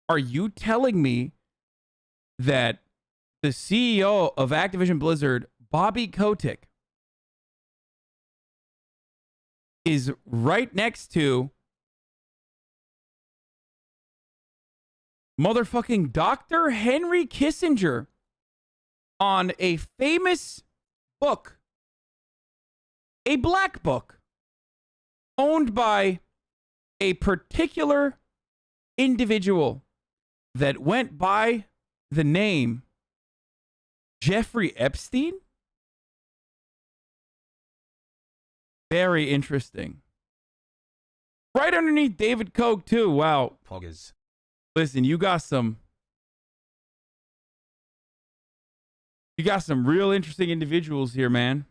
Are you telling me that the CEO of Activision Blizzard, Bobby Kotick, is right next to motherfucking Dr. Henry Kissinger on a famous book, a black book, owned by a particular individual that went by the name Jeffrey Epstein? Very interesting. Right underneath David Koch, too. Wow. Poggers. Listen, you got some real interesting individuals here, man.